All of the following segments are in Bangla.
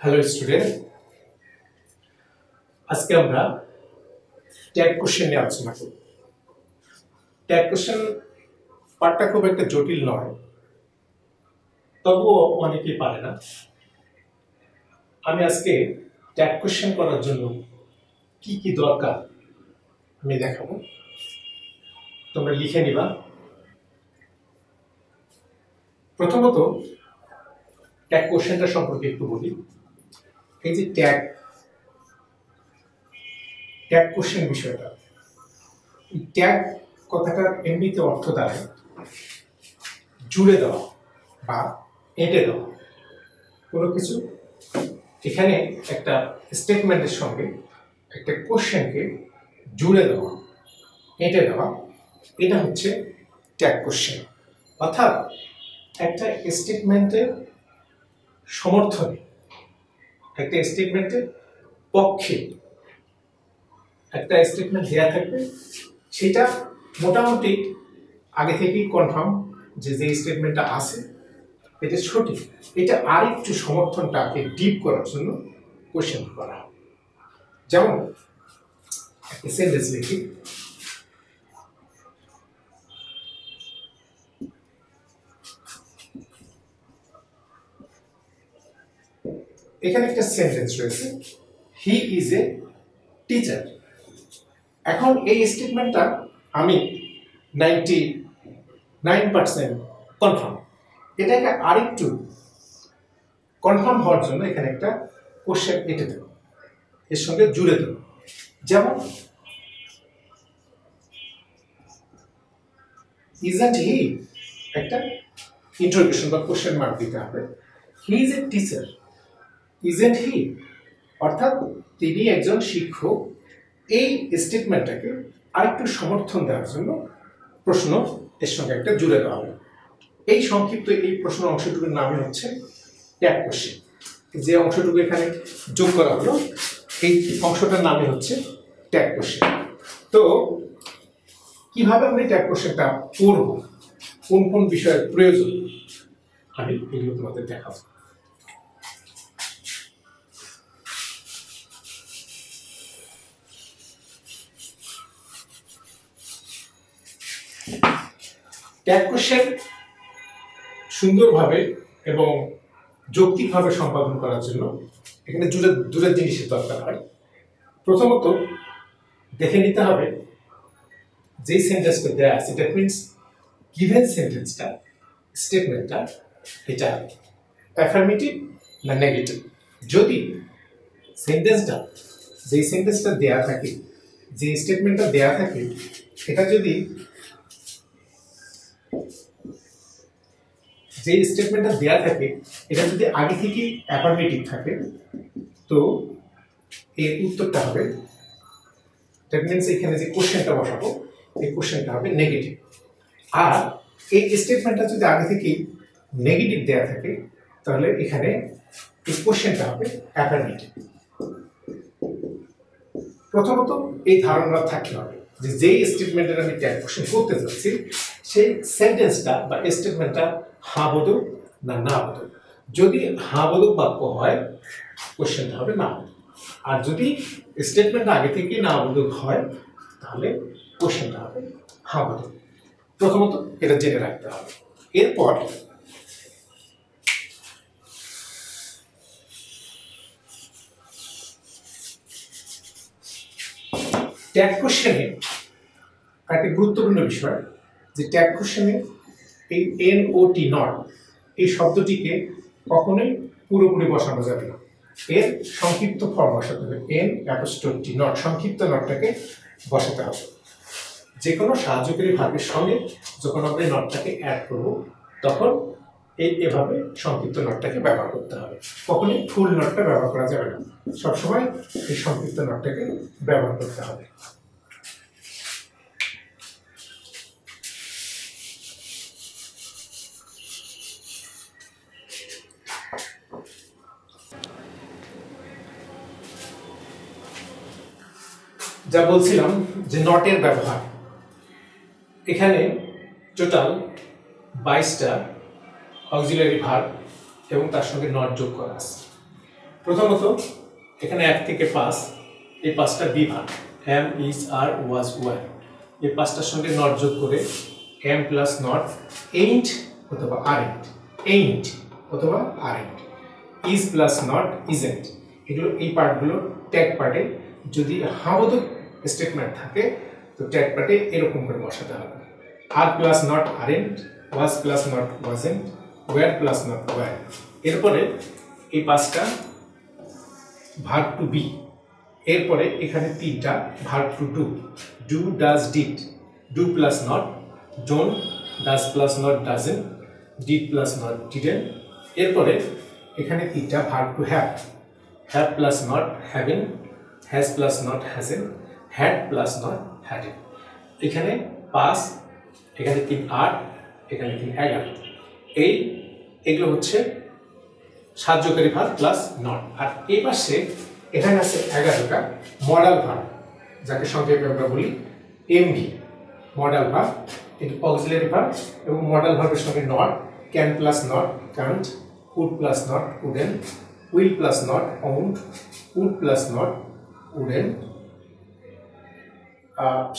হ্যালো স্টুডেন্ট, আজকে আমরা ট্যাগ কোশ্চেন নিয়ে আলোচনা করব। ট্যাগ কোশ্চেন পার্টটা খুব একটা জটিল নয়, তবুও অনেকেই পারে না। আমি আজকে ট্যাগ কোশ্চেন করার জন্য কি কি দরকার আমি দেখাবো, তোমরা লিখে নিবা। প্রথমত ট্যাগ কোশ্চেনটা সম্পর্কে একটু বলি। এই যে ট্যাগ কোশ্চেন বিষয়টা, ট্যাগ কথাটার এমনিতে অর্থ দাঁড়ায় জুড়ে দেওয়া বা এঁটে দেওয়া কোনো কিছু। এখানে একটা স্টেটমেন্টের সঙ্গে একটা কোশ্চেনকে জুড়ে দেওয়া, এঁটে দেওয়া, এটা হচ্ছে ট্যাগ কোশ্চেন। অর্থাৎ একটা স্টেটমেন্টের সমর্থনে, একটা স্টেটমেন্টের পক্ষে একটা স্টেটমেন্ট দেওয়া থাকবে, সেটা মোটামুটি আগে থেকেই কনফার্ম যে স্টেটমেন্টটা আছে এটা সঠিক, এটা আরেকটু সমর্থনটাকে ডিপ করার জন্য কোশ্চেন করা। যেমন একটা সেন্টেন্স লিখি, এখানে একটা সেন্টেন্স রয়েছে, হি ইজ এ টিচার। এখন এই স্টেটমেন্টটা আমি 99% কনফার্ম। এটাকে আরেকটু কনফার্ম হওয়ার জন্য এখানে একটা কোশ্চেন এঁটে দেব, এর সঙ্গে জুড়ে দেব। যেমন ইজন্ট হি, একটা ইন্টারোগেশন বা কোশ্চেন মার্ক দিতে হবে। He is a teacher, isn't he, অর্থাৎ তিনি একজন শিক্ষক। এই স্টেটমেন্টটাকে আরেকটু সমর্থন দেওয়ার জন্য প্রশ্ন এর সঙ্গে একটা জুড়ে দেওয়া হবে। এই সংক্ষিপ্ত এই প্রশ্ন অংশটুকুর নামই হচ্ছে ট্যাগ কোশ্চেন। যে অংশটুকু এখানে যোগ করা হলো, এই অংশটার নামই হচ্ছে ট্যাগ কোশ্চেন। তো কিভাবে আমরা ট্যাগ কোশ্চেনটা করব, কোন কোন বিষয়ের প্রয়োজন, আমি এগুলো তোমাদের দেখাবো। ট্যাগ কোশ্চেন সুন্দরভাবে এবং যৌক্তিকভাবে সম্পাদন করার জন্য এখানে দুটো জিনিসের দরকার হয়। প্রথমত দেখে নিতে হবে যেই সেন্টেন্সটা দেয়া আছে, দ্যাট মিনস গিভেন সেন্টেন্সটা, স্টেটমেন্টটা, এটা অ্যাফার্মেটিভ না নেগেটিভ। যদি সেন্টেন্সটা, যেই সেন্টেন্সটা দেয়া থাকে, যে স্টেটমেন্টটা দেয়া থাকে, এটা যদি যে স্টেটমেন্টটা দেয়া থাকে এটা যদি আগে থেকে অ্যাফার্মেটিভ থাকে, তো এর উত্তরটা হবে, দ্যাট মিনস এখানে যে কোশ্চেনটা বসাবো এই কোশ্চেনটা হবে নেগেটিভ। আর এই স্টেটমেন্টটা যদি আগে থেকেই নেগেটিভ দেয়া থাকে, তাহলে এখানে এই কোশ্চেনটা হবে অ্যাফার্মেটিভ। প্রথমত এই ধারণা থাকতে হবে যে যেই স্টেটমেন্টের আমি ট্যাগ কোশ্চেন করতে যাচ্ছি সেই সেন্টেন্সটা বা স্টেটমেন্টটা হ্যাঁ বোধক না না বোধক। যদি হ্যাঁ বোধক বাক্য হয়, কোশ্চেনটা হবে না বোধক। আর যদি স্টেটমেন্ট আগে থেকে না বোধক হয়, তাহলে কোশ্চেনটা হবে হ্যাঁ বোধক। প্রথমত এটা জেনে রাখতে হবে। এরপর ট্যাগ কোশ্চেনে একটা গুরুত্বপূর্ণ বিষয়, যে ট্যাগ কোশ্চেনে এই NOT নট, এই শব্দটিকে কখনোই পুরোপুরি বসানো যাবে না, এর সংক্ষিপ্ত ফর্ম বসাতে হবে। N' নট, সংক্ষিপ্ত নটটাকে বসাতে হবে। যে কোনো সাহায্যকারী ভার্বের সঙ্গে যখন আমরা এই নটটাকে অ্যাড করব, তখন এভাবে সংক্ষিপ্ত নটটাকে ব্যবহার করতে হবে। কখনোই ফুল নটটা ব্যবহার করা যাবে না, সবসময় এই সংক্ষিপ্ত নটটাকে ব্যবহার করতে হবে। যা বলছিলাম যে নটের ব্যবহার, এখানে টোটাল 22টা অক্সিলারি ভার্ব এবং তার সঙ্গে নট যোগ করা আছে। প্রথমত এখানে 1 থেকে 5, এই 5টা বিভাগ am, is, are, was, were, এই 5টার সঙ্গে নট যোগ করে am প্লাস নট ain't অথবা aren't, ain't অথবা aren't, is plus not isn't, এগুলো এই পার্টগুলো ট্যাগ পার্টে যদি হাবোধক স্টেটমেন্ট থাকে তো ট্যাগ পার্টে এরকম করে বসাতে হবে। আর plus not aren't, was plus not wasn't, were plus not were। এরপরে এই 5টা ভার্ব টু বি, এরপরে এখানে 3টা verb to do, do, does, did, do plus not, don't, does plus not doesn't, did plus not didn't. এরপরে এখানে 3টা verb to have, have plus not haven't, has plus not hasn't, had plus not hadn't. এখানে 5, এখানে 3 8, এখানে 3 11, এগুলো হচ্ছে সাহায্যকারী ভার্ব প্লাস নট। আর এই পাশে এখানে আছে 11টা মডাল ভার্ব, যাকে সংক্ষেপে আমরা বলি এমভি, মডাল ভার্ব, কিন্তু অক্সিলারি ভার্ব এবং মডাল ভার্বের সঙ্গে not, can plus not can't, could plus not couldn't, will plus not won't, would plus not wouldn't,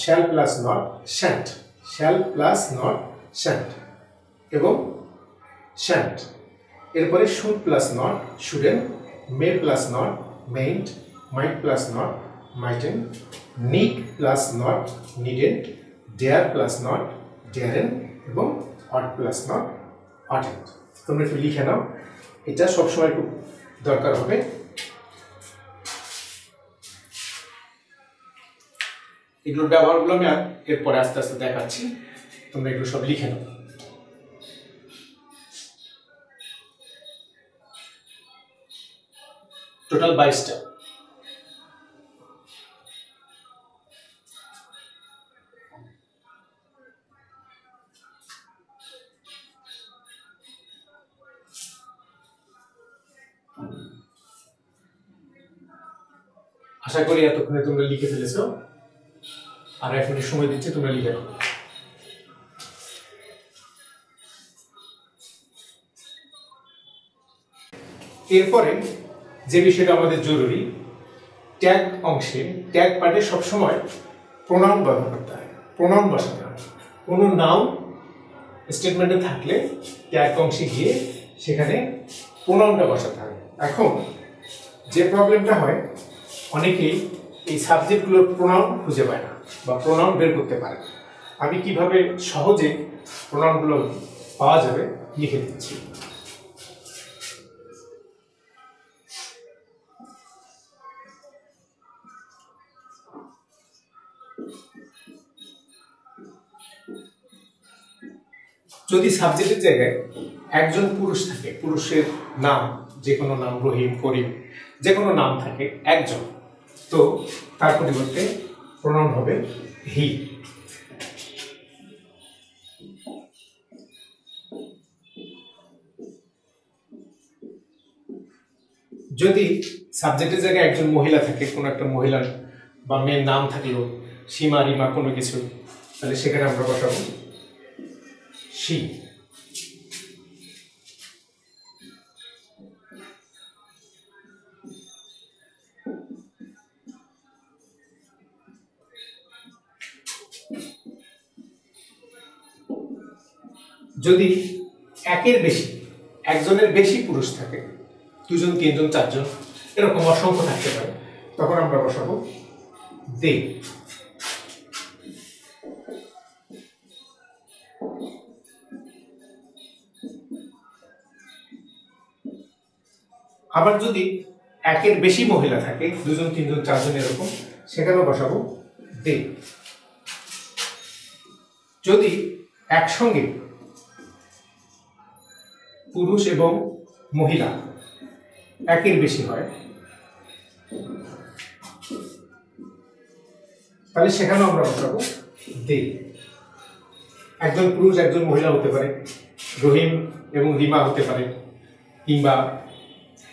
shall plus not shan't, shall plus not shan't এবং শ্যান্ট। এরপরে should plus not shouldn't, may plus not mayn't, might plus not mightn't, need plus not needn't, dare plus not daren't এবং অট প্লাস নট অটেন্ট। তোমরা একটু লিখে নাও, এটা সবসময় খুব দরকার হবে। এগুলোর ব্যবহারগুলো আমি এরপরে আস্তে আস্তে দেখাচ্ছি, তোমরা এগুলো সব লিখে নাও। টোটাল 22টা। আশা করি এতক্ষণে তোমরা লিখে ফেলেছো, আর 1 মিনিট সময় দিচ্ছি, তোমরা লিখে নাও। এরপরে যে বিষয়টা আমাদের জরুরি, ট্যাগ অংশে, ট্যাগ পার্টে সবসময় প্রোনাউন ব্যবহার করতে হয়, প্রোনাউন বসাতে হয়। কোনো নাউন স্টেটমেন্টে থাকলে ট্যাগ অংশে গিয়ে সেখানে প্রোনাউনটা বসাতে হয়। এখন যে প্রবলেমটা হয়, অনেকেই এই সাবজেক্টগুলোর প্রোনাউন খুঁজে পায় না বা প্রোনাউন বের করতে পারে। আমি কিভাবে সহজে প্রোনাউনগুলো পাওয়া যাবে লিখে দিচ্ছি। যদি সাবজেক্টের জায়গায় একজন পুরুষ থাকে, পুরুষের নাম, যে কোনো নাম, রহিম, করিম, যে কোনো নাম থাকে একজন, তো তার পরিবর্তে প্রোনাউন হবে হি। যদি সাবজেক্টের জায়গায় একজন মহিলা থাকে, কোনো একটা মহিলার বা মেয়ের নাম থাকলো, সীমা, রিমা, কোনো কিছু, তাহলে সেখানে আমরা বসাবো শি। যদি একের বেশি, একজনের বেশি পুরুষ থাকে, 2 জন, 3 জন, 4 জন, এরকম অসংখ্য থাকতে পারে, তখন আমরা বসাবো দে। আবার যদি একের বেশি মহিলা থাকে, 2 জন, 3 জন, 4 জন, এরকম, সেখানেও বসাবো দে। যদি একসঙ্গে পুরুষ এবং মহিলা একের বেশি হয়, তাহলে সেখানেও আমরা বসাবো দে। একজন পুরুষ একজন মহিলা হতে পারে, রহিম এবং রিমা হতে পারে, কিংবা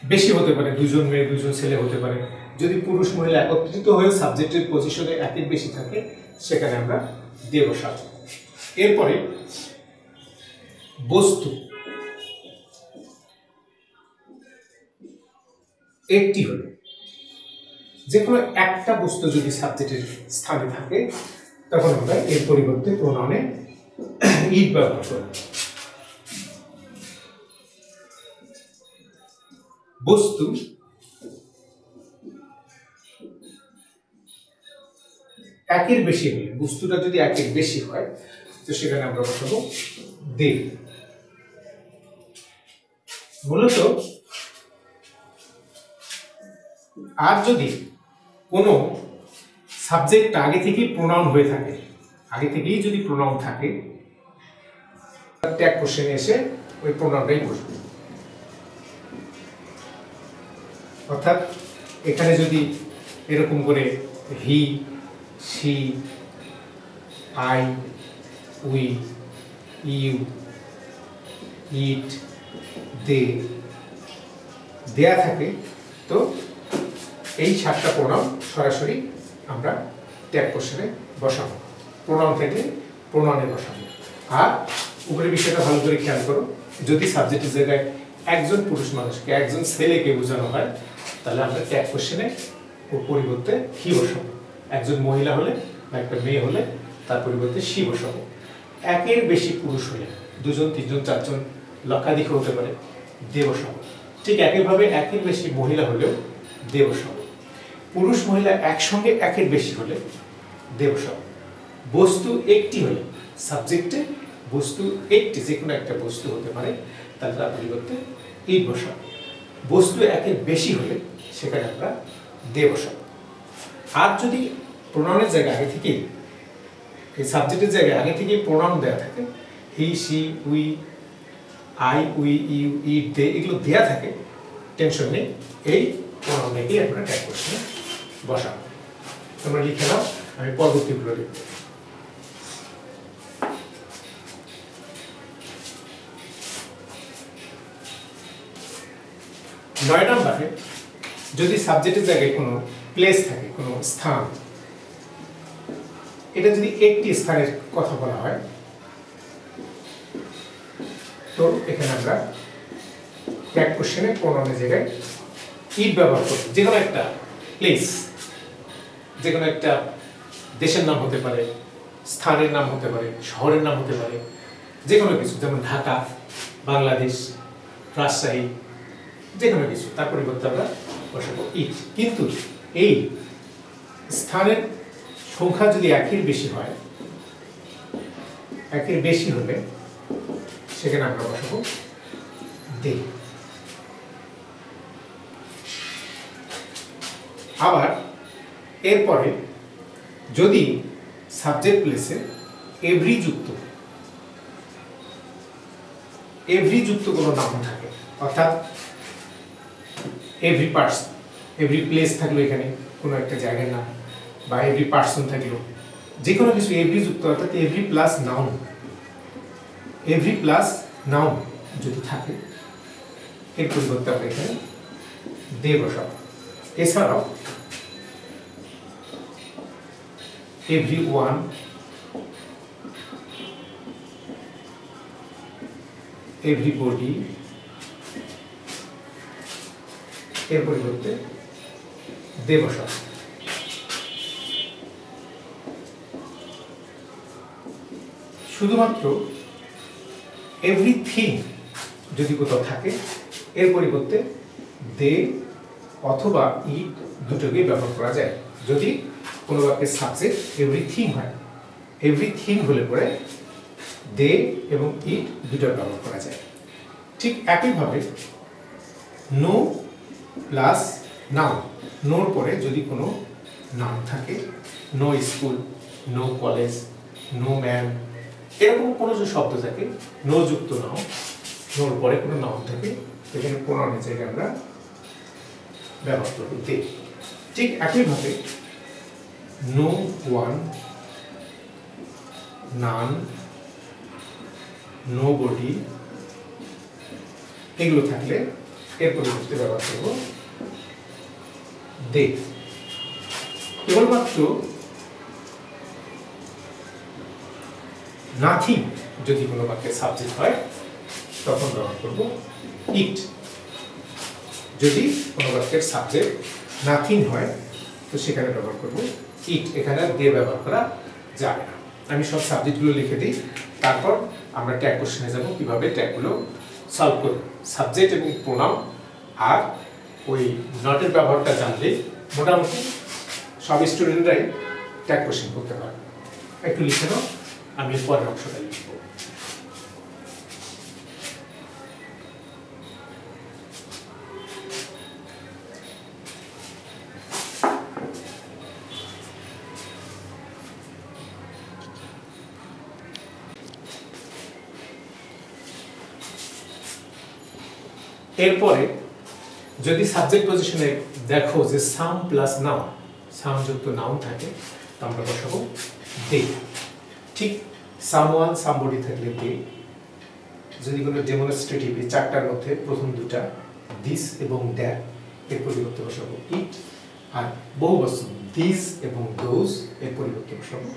বেশি হতে পারে, 2 জন মেয়ে 2 জন ছেলে হতে পারে। যদি পুরুষ মহিলা একত্রিত হয়ে সাবজেক্টের পজিশনে একের বেশি থাকে, সেখানে আমরা দে বসাবো। এরপরে বস্তু, একটি হলো, যে কোনো একটা বস্তু যদি সাবজেক্টের স্থানে থাকে তখন আমরা এর পরিবর্তে প্রোনাউনে ইট ব্যবহার করি। বস্তু একের বেশি হলে, বস্তুটা যদি একের বেশি হয় তো সেখানে আমরা বসাবো দে। মূলত আর যদি কোনো সাবজেক্ট আগে থেকেই প্রোনাউন হয়ে থাকে, আগে থেকেই যদি প্রোনাউন থাকে, ট্যাগ কোশ্চেনে এসে ওই প্রোনাউনটাই বসবে। অর্থাৎ এখানে যদি এরকম করে হি, she, I, we, you, it, দে দেয়া থাকে তো এই 7টা প্রোনাউন সরাসরি আমরা ট্যাগ কোশ্চেনে বসাবো, প্রোনাউন থেকে প্রোনাউনে বসাবো। আর উপরে বিষয়টা ভালো করে খেয়াল করো, যদি সাবজেক্টের জায়গায় একজন পুরুষ মানুষকে, একজন ছেলেকে বোঝানো হয় তাহলে আমরা ট্যাগ কোশ্চেনে ওর পরিবর্তে হি বসাবো। একজন মহিলা হলে বা একটা মেয়ে হলে তার পরিবর্তে শি বসাবো। একের বেশি পুরুষ হলে, 2জন 3জন 4জন লক্ষাধিক হতে পারে, দে বসাবো। ঠিক একইভাবে একের বেশি মহিলা হলেও দে বসাবো। পুরুষ মহিলা একসঙ্গে একের বেশি হলে দে বসাবো। বস্তু একটি হলে, সাবজেক্টে বস্তু একটি, যে কোনো একটা বস্তু হতে পারে, তাহলে তার পরিবর্তে ইট বসাবো। বস্তু একের বেশি হলে সেখানে আমরা দে বসাবো। আর যদি প্রোনাউনের জায়গায় আগে থেকেই, এই সাবজেক্টের জায়গায় আগে থেকেই প্রোনাউন দেওয়া থাকে, he, she, we, I, we, you, it, they, এগুলো দেওয়া থাকে, টেনশন নেই, এই প্রোনাউনটাকেই আমরা ট্যাগ কোশ্চেনে বসাবো। তোমরা লিখে নাও, আমি পরবর্তীগুলো লিখব। নয় নম্বরে যদি সাবজেক্টের জায়গায় কোনো প্লেস থাকে, কোনো স্থান, এটা যদি একটি স্থানের কথা বলা হয় তো এখানে আমরা ট্যাগ কোশ্চেনে প্রোনাউনের জায়গায় ইট ব্যবহার করব। যে কোনো একটা প্লেস, যে কোনো একটা দেশের নাম হতে পারে, স্থানের নাম হতে পারে, শহরের নাম হতে পারে, যে কোনো কিছু, যেমন ঢাকা, বাংলাদেশ, রাজশাহী, যে কোনো কিছু, তার পরিবর্তে আমরা বসাবো ইট। কিন্তু এই স্থানের সংখ্যা যদি একের বেশি হয়, একের বেশি হলে সেখানে আমরা বসাবো দে। আবার এরপরে যদি সাবজেক্ট প্লেসে এভরি যুক্ত কোনো নাম থাকে, অর্থাৎ এভরি পার্সন, এভরি প্লেস থাকলো এখানে কোনো একটা জায়গার নাম, বা এভরি পার্সন থাকলো, যে কোনো কিছু এভরি যুক্ত, অর্থাৎ এভরি প্লাস নাউন যদি থাকে, এর পরিবর্তে আমরা এখানে দে বসাবো। এছাড়াও এভরি ওয়ান, এভরিবডি, এর পরিবর্তে দে বসাবো। শুধুমাত্র এভরিথিং যদি কোথাও থাকে, এর পরিবর্তে দে অথবা ইট দুটোকেই ব্যবহার করা যায়। যদি কোনো বাক্যের সাবজেক্ট এভরিথিং হয়, এভরিথিং হলে পরে দে এবং ইট দুটো ব্যবহার করা যায়। ঠিক একইভাবে নো প্লাস নাউন, নোর পরে যদি কোনো নাউন থাকে, no school, no college, no man, এরকম কোনো যে শব্দ থাকে, নো যুক্ত নাউন, নোর পরে কোনো নাউন থাকে, এখানে প্রোনাউনের জায়গায় আমরা ব্যবহার করব দে। ঠিক একইভাবে নো ওয়ান, নান, নোবডি, এগুলো থাকলে এর পরিবর্তে ব্যবহার করব দে। কেবলমাত্র নাথিং যদি কোনো বাক্যের সাবজেক্ট হয় তখন ব্যবহার করব ইট। যদি কোনো বাক্যের সাবজেক্ট নাথিং হয় তো সেখানে ব্যবহার করব ইট, এখানে আর দে ব্যবহার করা যাবে না। আমি সব সাবজেক্টগুলো লিখে দিই, তারপর আমরা ট্যাগ কোশ্চেনে যাব কীভাবে ট্যাগগুলো সলভ করব। সাবজেক্ট এবং প্রোনাউন আর ওই নটের ব্যবহারটা জানলে মোটামুটি সব স্টুডেন্টরাই ট্যাগ কোশ্চেন করতে পারে। একটু লিখে নাও, আমি পরের অংশটা লিখব। এরপরে যদি সাবজেক্ট পজিশনে দেখো যে সাম প্লাস নাউন, সাম যুক্ত নাউন থাকে, তো আমরা বসাবো দে। ঠিক সামওয়ান সামবডি থাকলে দে। যদি কোনো ডেমনস্ট্রেটিভ এই চারটার মধ্যে প্রথম দুটা দিস এবং দ্যাট, এর পরিবর্তে বসাবো ইট। আর বহু বস্তু দিস এবং দোজ, এর পরিবর্তে বসাবো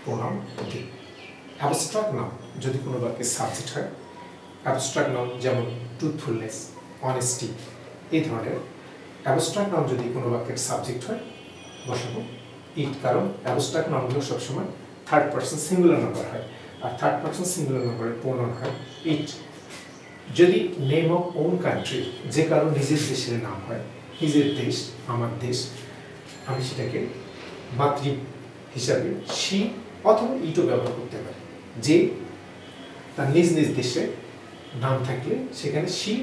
প্রোনাউন দে। অ্যাবস্ট্রাক্ট নাউন যদি কোনো বাক্যের সাবজেক্ট হয়, অ্যাবস্ট্রাক্ট নাউন যেমন ট্রুথফুলনেস, অনেস্টি, এই ধরনের অ্যাবস্ট্রাক্ট নাউন যদি কোনো বাক্যের সাবজেক্ট হয় বসাবো ইট, কারণ অ্যাবস্ট্রাক্ট নাউনগুলো সবসময় থার্ড পার্সন সিঙ্গুলার নাম্বার হয়, আর থার্ড পার্সন সিঙ্গুলার নাম্বারের প্রোনাউন হয় ইট। যদি নেম অফ ওন কান্ট্রি, যে কারো নিজের দেশের নাম হয়, নিজের দেশ, আমার দেশ, আমি সেটাকে মাতৃ হিসাবে সি অথবা ইটও ব্যবহার করতে পারি। যে তার নিজ নিজ দেশে নাম থাকলে সেখানে সি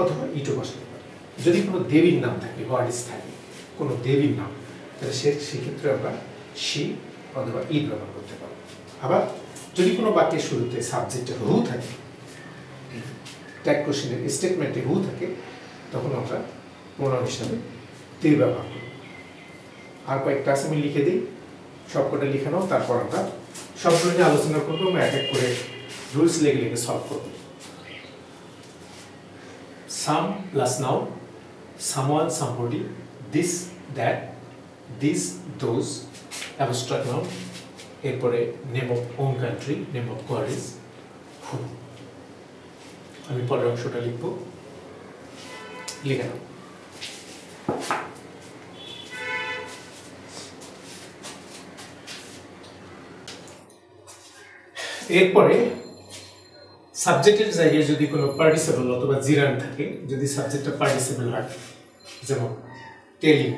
অথবা ইটও বসাতে পারে। যদি কোনো দেবীর নাম থাকে, গডেস থাকে, কোনো দেবীর নাম, তাহলে সেক্ষেত্রে আমরা সি অথবা ইট ব্যবহার করতে পারি। আবার যদি কোনো বাক্যের শুরুতে সাবজেক্টে হু থাকে, ট্যাগ কোশ্চেনের স্টেটমেন্টে হু থাকে, তখন আমরা প্রোনাউন হিসাবে তে ব্যবহার করি। আর কয়েকটা আছে আমি লিখে দিই, সবকটা লিখে নাও, তারপর আমরা সবগুলো নিয়ে আলোচনা করবো। আমরা এক এক করে রুলস লেগে লেগে সলভ করব। Some plus noun, someone somebody, this that, this those, abstract noun, এরপরে name of own country, name of goddess, who. আমি পরের অংশটা লিখব, লিখে নাও। এরপরে সাবজেক্টের জায়গায় যদি কোনো পার্টিসিপল অথবা জিরান থাকে, যদি সাবজেক্টটা পার্টিসিপল হয়, যেমন টেলিং,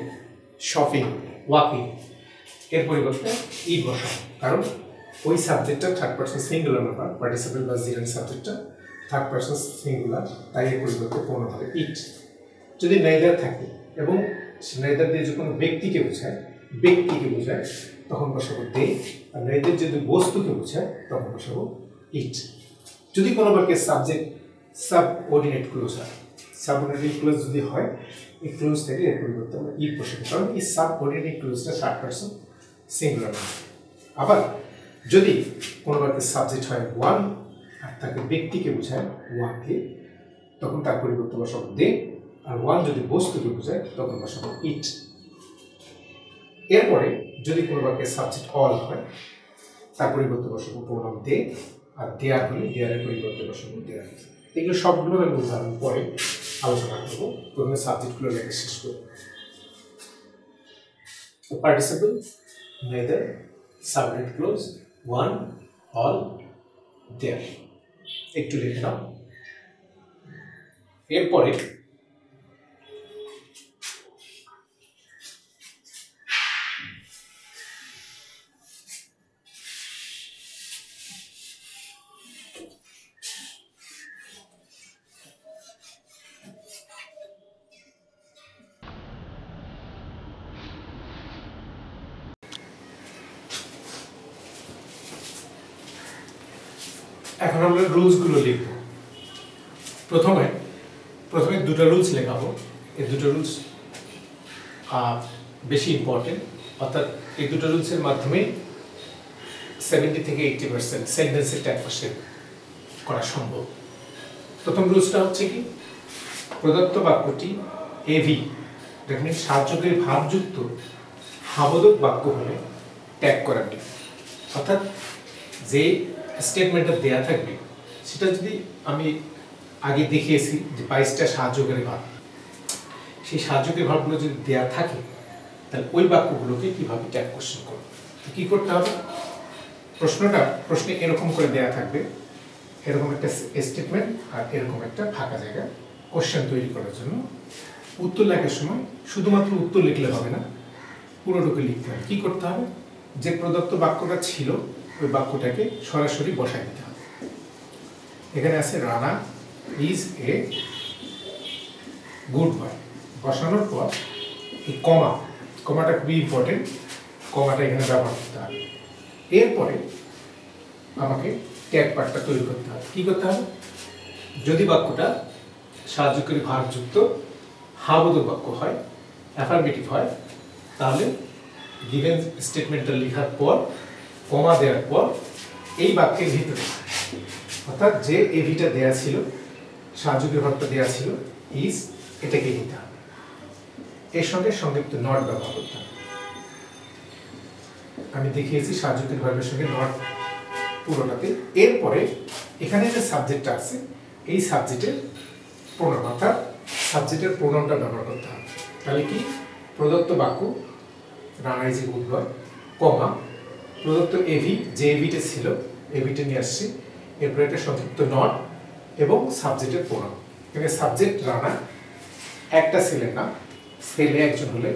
শপিং, ওয়াকিং, এর পরিবর্তে ইট বসাবো, কারণ ওই সাবজেক্টটা third person singular number, participle বা জিরান সাবজেক্টটা থার্ড পার্সন সিঙ্গুলার, তাই এর পরিবর্তে প্রোনাউন হবে ইট। যদি নেইদার থাকে এবং নেইদার দিয়ে যে কোনো ব্যক্তিকে বোঝায়, তখন বসাবো দে। আর নেইদার যদি বস্তুকে বোঝায় তখন বসাবো ইট। যদি কোনো বাক্যের সাবজেক্ট সাবঅর্ডিনেট ক্লোজ হয়, সাবঅর্ডিনেট ক্লোজ যদি হয়, এই ক্লোজ থেকে এর পরিবর্তে আমরা ইট বসাবো, কারণ এই সাবঅর্ডিনেট ক্লোজটা থার্ড পার্সন সিঙ্গুলার। আবার যদি কোনো বাক্যের সাবজেক্ট হয় ওয়ান আর তাকে ব্যক্তিকে বোঝায় ওয়ানকে, তখন তার পরিবর্তে বসাবো দে। আর ওয়ান যদি বস্তুকে বোঝায় তখন বসাবো ইট। এরপরে যদি কোনো বাক্যের সাবজেক্ট অল হয়, তার পরিবর্তে বসাবো প্রোনাউন দে। আর দেয়ার হলে দেয়ারের পরিবর্তে বসাবো দেয়ার। এগুলো সবগুলো আমি উদাহরণ পরে আলোচনা করবো, প্রথমে সাবজেক্টগুলো লেখা শেষ করবো। Participle, neither, subordinate clause, one, all, there, একটু লিখে নাও। এরপরে এখন আমরা রুলসগুলো লিখব। প্রথমে দুটো রুলস লেখাবো। এই দুটো রুলস বেশি ইম্পর্টেন্ট, অর্থাৎ এই দুটো রুলসের মাধ্যমে 70 থেকে 80% সেন্টেন্সের ট্যাগ কোশ্চেন করা সম্ভব। প্রথম রুলসটা হচ্ছে কি, প্রদত্ত বাক্যটি এভি, দেখুন সাহায্যকারী ভাবযুক্ত হাবোধক বাক্য হলে ট্যাগ করা নেই। অর্থাৎ যে স্টেটমেন্টটা দেয়া থাকবে সেটা যদি আমি আগে দেখিয়েছি যে 22টা সাহায্যকারী ভাব, সেই সাহায্যকারী ভার্বগুলো যদি দেয়া থাকে তাহলে ওই বাক্যগুলোকে কিভাবে ট্যাগ কোশ্চেন করব। কি করতে হবে, প্রশ্নে এরকম করে দেয়া থাকবে, এরকম একটা স্টেটমেন্ট আর এরকম একটা ফাঁকা জায়গা কোশ্চেন তৈরি করার জন্য। উত্তর লেখার সময় শুধুমাত্র উত্তর লিখলে হবে না, পুরোটুকু লিখতে হবে। কি করতে হবে, যে প্রদত্ত বাক্যটা ছিল ওই বাক্যটাকে সরাসরি বসায় দিতে হবে। এখানে আছে রানা ইজ এ গুড বয়, বসানোর পর এই কমাটা খুবই ইম্পর্টেন্ট, কমাটা এখানে ব্যবহার করতে হবে। এরপরে আমাকে ট্যাগ পার্টটা তৈরি করতে হবে। কি করতে হবে, যদি বাক্যটা সাহায্যকারী ভার্বযুক্ত হাবোধক বাক্য হয়, অ্যাফার্মেটিভ হয়, তাহলে গিভেন স্টেটমেন্টটা লেখার পর কমা দেওয়ার পর এই বাক্যের ভিতরে, অর্থাৎ যে এভিটা দেয়া ছিল, সাহায্যকারী ভার্বটা দেয়া ছিল ইজ, এটাকে নিতে হবে। এর সঙ্গে সংক্ষিপ্ত নট ব্যবহার করতে হবে। আমি দেখিয়েছি সাহায্যকারী ভার্বের সঙ্গে নট পুরোটাতে। এরপরে এখানে যে সাবজেক্টটা আছে এই সাবজেক্টের প্রোনাউন, অর্থাৎ সাবজেক্টের প্রোনাউনটা ব্যবহার করতে হবে। তাহলে কি, প্রদত্ত বাক্য Rana is a good boy, comma প্রদত্ত এভি, যে এভিটা ছিল এভিটা নিয়ে আসছি, এরপরে একটা সংক্ষিপ্ত নট এবং সাবজেক্টের প্রোনাউন। এখানে সাবজেক্ট রানা, একটা ছেলের নাম, ছেলে একজন হলে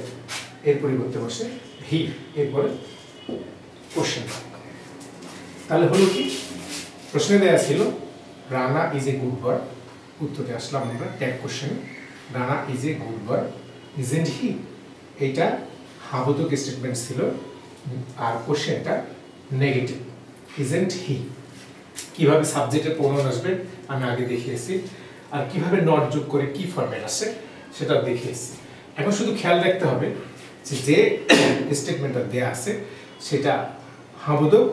এর পরিবর্তে বসে হি, এরপরে কোশ্চেন। তাহলে হলো কি, প্রশ্নে দেয়া ছিল রানা ইজ এ গুড বয়, উত্তরে আসলাম আমরা tag question, Rana is a good boy isn't he, এইটা হাবোধক স্টেটমেন্ট ছিল, আর কোশ্চেনটা নেগেটিভ, ইজেন্ট হি। কিভাবে সাবজেক্টের প্রোনাউন আসবে আমি আগে দেখিয়েছি, আর কিভাবে নট যোগ করে কি ফরম্যাট আসে সেটা দেখিয়েছি। এখন শুধু খেয়াল রাখতে হবে যে স্টেটমেন্টটা দেয়া আছে সেটা হাবোধক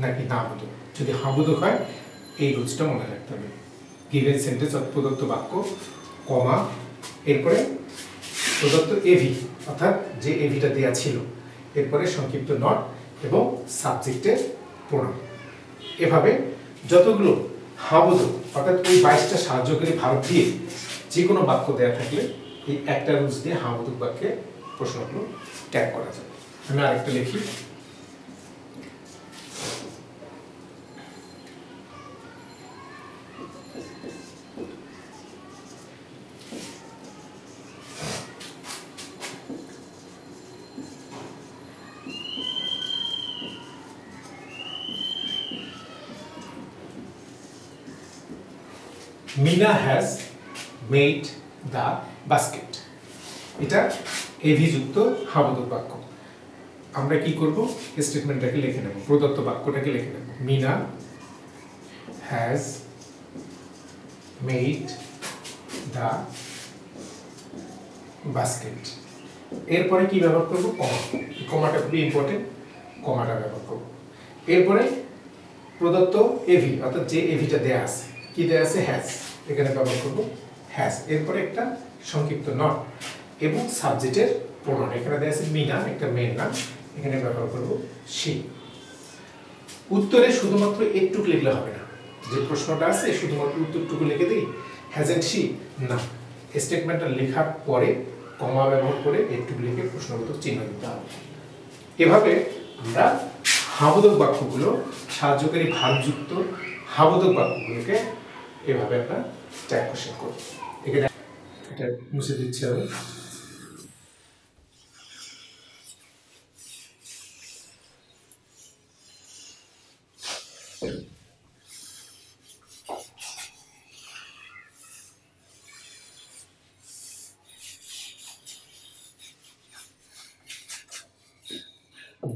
নাকি নাবোধক। যদি হাবোধক হয় এই রুলসটা মনে রাখতে হবে, গিভেন সেন্টেন্স প্রদত্ত বাক্য, কমা, এরপরে প্রদত্ত এভি, অর্থাৎ যে এভিটা দেয়া ছিল, এরপরে সংক্ষিপ্ত নট এবং সাবজেক্টের প্রোনাউন। এভাবে যতগুলো হাবোধক, অর্থাৎ ওই 22টা সাহায্যকারী ভার্ব দিয়ে যে কোনো বাক্য দেয়া থাকলে এই একটা রুলস দিয়ে হাবোধক বাক্যে প্রশ্নগুলো ট্যাগ করা যাবে। আমি আরেকটা লিখি, Meena has made the basket, এটা এভি যুক্ত হাবোধক বাক্য। আমরা কি করব, স্টেটমেন্টটাকে লিখে নেব, প্রদত্ত বাক্যটাকে লিখে নেব, Meena has made the basket. এরপরে কি ব্যবহার করব, কমা, কমাটা খুবই ইম্পর্টেন্ট, কমাটা ব্যবহার করব। এরপরে প্রদত্ত এভি, অর্থাৎ যে এভিটা দেয়া আছে, কি দেয়া আছে, হ্যাজ, এখানে ব্যবহার করব হ্যাজ। এরপরে একটা সংক্ষিপ্ত নট এবং সাবজেক্টের প্রোনাউন, এখানে দেয়া আছে মিনা, একটা মেয়ের নাম, এখানে ব্যবহার করব শি। উত্তরে শুধুমাত্র একটুকু লিখলে হবে না, যে প্রশ্নটা আছে শুধুমাত্র উত্তরটুকু লিখে দিই হ্যাজেন্ট শি, না, স্টেটমেন্টটা লেখার পরে কমা ব্যবহার করে একটুকু লিখে প্রশ্নবোধক চিহ্ন দিতে হবে। এভাবে আমরা হাবোধক বাক্যগুলো, সাহায্যকারী ভার্বযুক্ত হাবোধক বাক্যগুলোকে এভাবে আমরা ট্যাগ কোশ্চেন করব। এখানে এটা মুছে দিচ্ছি আমি।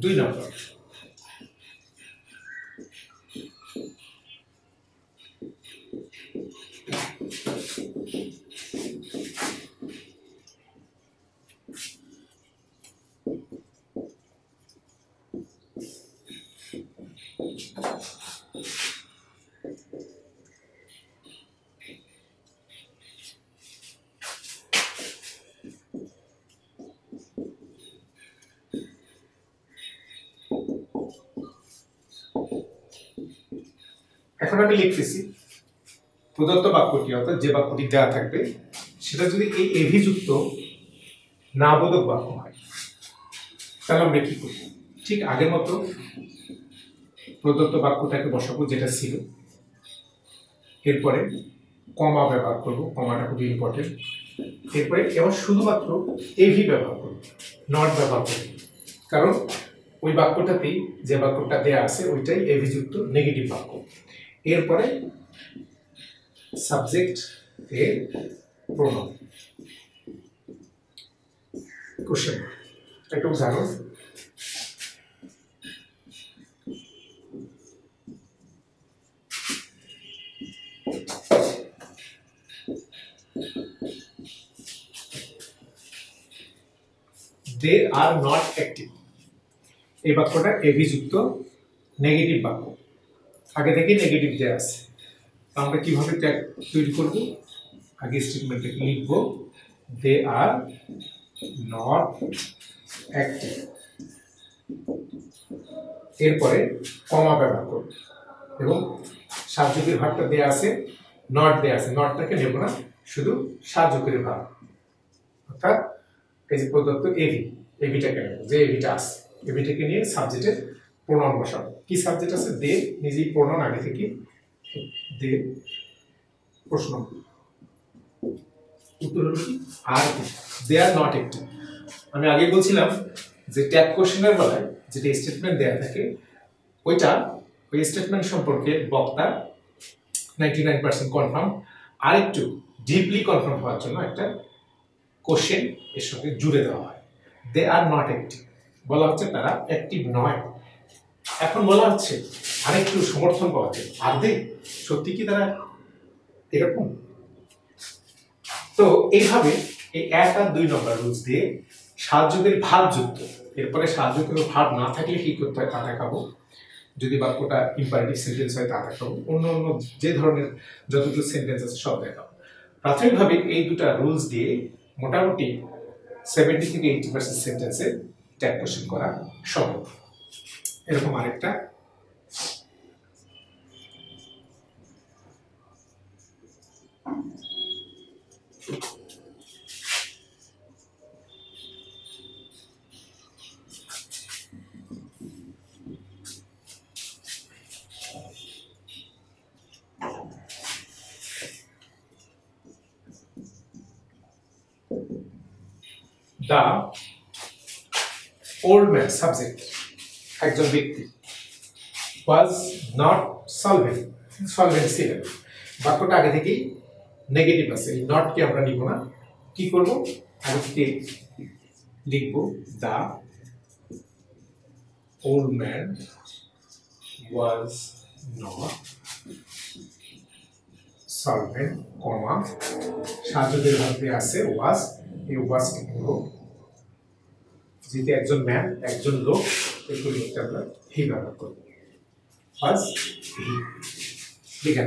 দুই নম্বর, এখন আমি লিখতেছি প্রদত্ত বাক্যটি, অর্থাৎ যে বাক্যটি দেওয়া থাকবে সেটা যদি এই এভি যুক্ত না বোধক বাক্য হয়। তাহলে আমরা কি করব? ঠিক আগের মতো প্রদত্ত বাক্যটাকে বসাবো যেটা ছিল, এরপরে কমা ব্যবহার করব, কমাটা খুব ইম্পর্টেন্ট। এরপরে এবার শুধুমাত্র এভি ব্যবহার করব, নট ব্যবহার করব, কারণ ওই বাক্যটাতেই যে বাক্যটা দেয়া আছে ওইটাই এভি যুক্ত নেগেটিভ বাক্য। এরপরে সাবজেক্ট এর প্রোনাউন। কোশ্চেন একটা উদাহরণ, দে আর নট অ্যাক্টিভ। এই বাক্যটা এভি যুক্ত নেগেটিভ বাক্য, আগে থেকে নেগেটিভ দেয়া আছে। আমরা কিভাবে ট্যাগ তৈরি করব? আগে স্টেটমেন্টটাকে লিখব, দে আর নট অ্যাক্টিভ, এরপরে কমা ব্যবহার করব এবং সাহায্যকারী ভাবটা দেয়া আছে, নট দেয়া আছে, নটটাকে নেব না, শুধু সাহায্যকারী ভাব, অর্থাৎ এই যে প্রদত্ত এভি, এভিটাকে নেব, যে এভিটা আছে এভিটাকে নিয়ে সাবজেক্টের প্রোনাউন বসাবো। কি সাবজেক্ট আছে? দে, নিজেই প্রোনাউন আগে থেকে দে। প্রশ্ন উত্তর হলো কি? আর দে আর নট অ্যাক্টিভ। আমি আগে বলছিলাম যে ট্যাগ কোশ্চেনের বেলায় যেটা স্টেটমেন্ট দেয়া থাকে ওইটা ওই স্টেটমেন্ট সম্পর্কে বক্তা 99% কনফার্ম, আর একটু ডিপলি কনফার্ম হওয়ার জন্য একটা কোশ্চেন এর সঙ্গে জুড়ে দেওয়া হয়। দে আর নট অ্যাক্টিভ, বলা হচ্ছে তারা অ্যাক্টিভ নয়। এখন বলা হচ্ছে আরেকটু সমর্থন পাওয়া যায়, আর দে সত্যি কি তারা এরকম? তো এইভাবে এই 1 আর 2 নম্বর রুলস দিয়ে সাহায্যকারী ভাব যুক্ত, এরপরে সাহায্যকারী ভাব না থাকলে কি করতে হয় তা দেখাবো। যদি বাক্যটা ইম্পারেটিভ সেন্টেন্স হয় তা দেখাবো, অন্য অন্য যে ধরনের যতগুলো সেন্টেন্স আছে সব দেখাবো। প্রাথমিকভাবে এই দুটা রুলস দিয়ে মোটামুটি 70 থেকে 80% সেন্টেন্সে ট্যাগ কোশ্চেন করা সম্ভব। এরকম আরেকটা, দা ওল্ড ম্যান সাবজেক্ট একজন ব্যক্তি, ওয়াজ নট সলভেন্ট, সলভেন্ট ছিলেন। বাক্যটা আগে থেকেই নেগেটিভ আছে, এই নটকে আমরা নিব না, কি করব? আগে থেকে লিখব the old man was not solvent, comma সাহায্যকারী ভাব দিয়ে আছে ওয়াজ, এই ওয়াজকে নিব, যেহেতু একজন ম্যান একজন লোক, এই পরিবর্তে আমরা হি ব্যবহার করব, ওয়াজ হি। লিখে